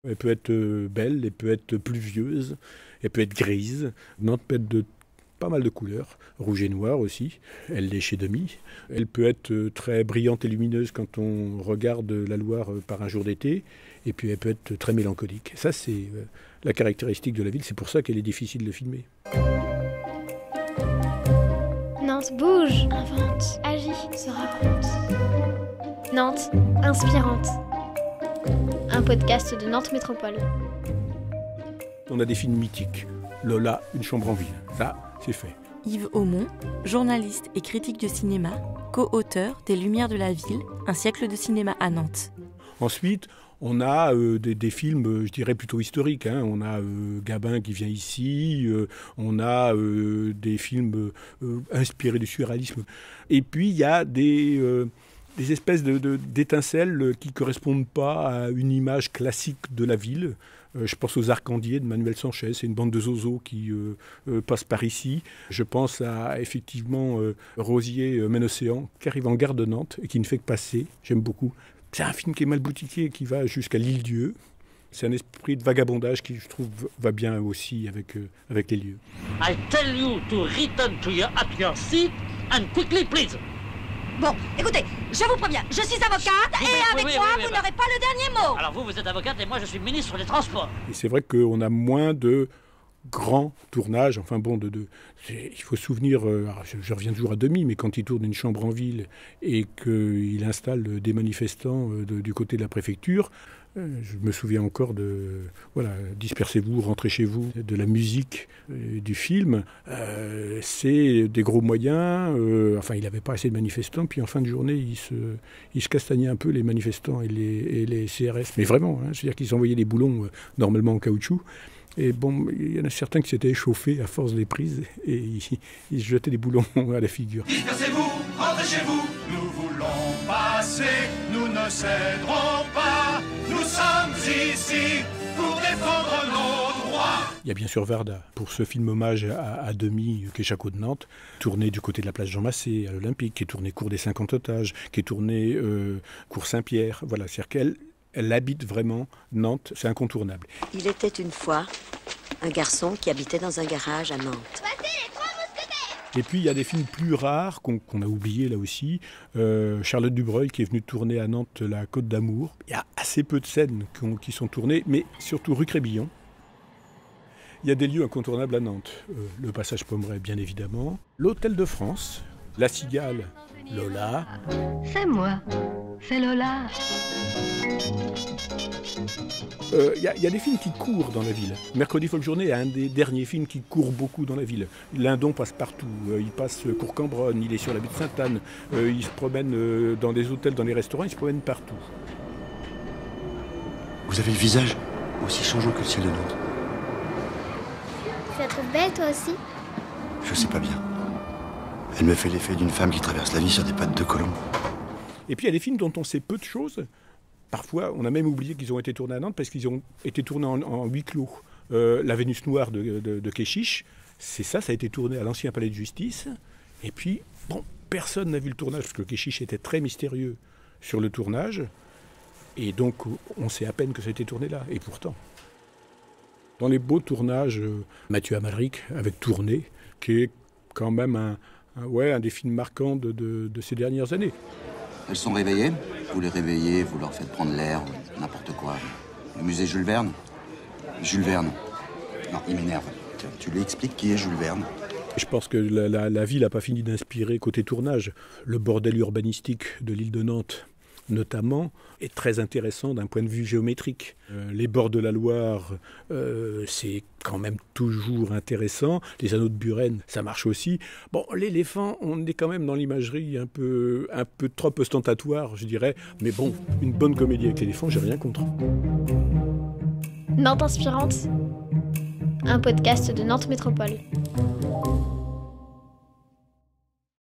Elle peut être belle, elle peut être pluvieuse, elle peut être grise. Nantes peut être de pas mal de couleurs, rouge et noir aussi. Elle l'est chez demi. Elle peut être très brillante et lumineuse quand on regarde la Loire par un jour d'été. Et puis elle peut être très mélancolique. Ça, c'est la caractéristique de la ville. C'est pour ça qu'elle est difficile de filmer. Nantes bouge, invente, agit, se raconte. Nantes inspirante. Un podcast de Nantes Métropole. On a des films mythiques. Lola, Une chambre en ville. Ça, c'est fait. Yves Aumont, journaliste et critique de cinéma, co-auteur des Lumières de la ville, un siècle de cinéma à Nantes. Ensuite, on a des films, je dirais, plutôt historiques. On a Gabin qui vient ici, on a des films inspirés du surréalisme. Et puis, il y a des espèces d'étincelles qui ne correspondent pas à une image classique de la ville. Je pense aux Arcandiers de Manuel Sanchez, c'est une bande de zozos qui passe par ici. Je pense à effectivement Rosier Océan, qui arrive en gare de Nantes et qui ne fait que passer. J'aime beaucoup. C'est un film qui est mal boutiqué, qui va jusqu'à l'Île-Dieu. C'est un esprit de vagabondage qui, je trouve, va bien aussi avec les lieux. I tell you to return at your seat and quickly, please. Bon, écoutez, je vous préviens, je suis avocate et avec moi, vous n'aurez pas le dernier mot. Alors vous êtes avocate et moi je suis ministre des Transports. Et c'est vrai qu'on a moins de grands tournages. Enfin bon, il faut se souvenir, je reviens toujours à demi, mais quand il tourne Une chambre en ville et qu'il installe des manifestants du côté de la préfecture, je me souviens encore de dispersez-vous, rentrez chez vous, de la musique du film. C'est des gros moyens. Il n'avait pas assez de manifestants. Puis en fin de journée, il se castagnait un peu les manifestants et les CRS. Mais vraiment, c'est-à-dire qu'ils envoyaient des boulons normalement en caoutchouc. Et bon, il y en a certains qui s'étaient échauffés à force des prises et ils se jetaient des boulons à la figure. Dispersez-vous, rentrez chez vous. Nous voulons passer, nous ne céderons pas. Nous sommes ici pour défendre nos droits. Il y a bien sûr Varda, pour ce film hommage à demi, qui est Chaco de Nantes, tourné du côté de la place Jean Massé, à l'Olympique, qui est tourné cours des 50 otages, qui est tourné cours Saint-Pierre. Voilà, c'est-à-dire qu'elle habite vraiment Nantes, c'est incontournable. Il était une fois un garçon qui habitait dans un garage à Nantes. Et puis il y a des films plus rares qu'on a oubliés là aussi. Charlotte Dubreuil qui est venue tourner à Nantes La Côte d'Amour. Il y a assez peu de scènes qui sont tournées, mais surtout rue Crébillon. Il y a des lieux incontournables à Nantes. Le Passage Pommeraye, bien évidemment. L'Hôtel de France, La Cigale, Lola. C'est moi, c'est Lola. Il y a des films qui courent dans la ville. Mercredi Folle Journée est un des derniers films qui court beaucoup dans la ville. Lindon passe partout. Il passe cours Cambronne, il est sur la butte Sainte-Anne. Il se promène dans des hôtels, dans les restaurants, il se promène partout. Vous avez le visage aussi changeant que le ciel de Nantes. Tu la trouves belle, toi aussi? Je sais pas bien. Elle me fait l'effet d'une femme qui traverse la vie sur des pattes de colombe. Et puis il y a des films dont on sait peu de choses. Parfois, on a même oublié qu'ils ont été tournés à Nantes parce qu'ils ont été tournés en huis clos. La Vénus Noire de Kéchiche, ça a été tourné à l'ancien palais de justice. Et puis, bon, personne n'a vu le tournage parce que Kéchiche était très mystérieux sur le tournage. Et donc, on sait à peine que ça a été tourné là. Et pourtant, dans les beaux tournages, Mathieu Amalric avec Tourné, qui est quand même un des films marquants de ces dernières années. Elles sont réveillées. Vous les réveillez, vous leur faites prendre l'air, n'importe quoi. Le musée Jules Verne. Jules Verne. Non, il m'énerve. Tu lui expliques qui est Jules Verne. Je pense que la ville n'a pas fini d'inspirer côté tournage. Le bordel urbanistique de l'île de Nantes, notamment, est très intéressant d'un point de vue géométrique. Les bords de la Loire, c'est quand même toujours intéressant. Les anneaux de Buren, ça marche aussi. Bon, l'éléphant, on est quand même dans l'imagerie un peu trop ostentatoire, je dirais. Mais bon, une bonne comédie avec l'éléphant, j'ai rien contre. Nantes inspirante, un podcast de Nantes Métropole.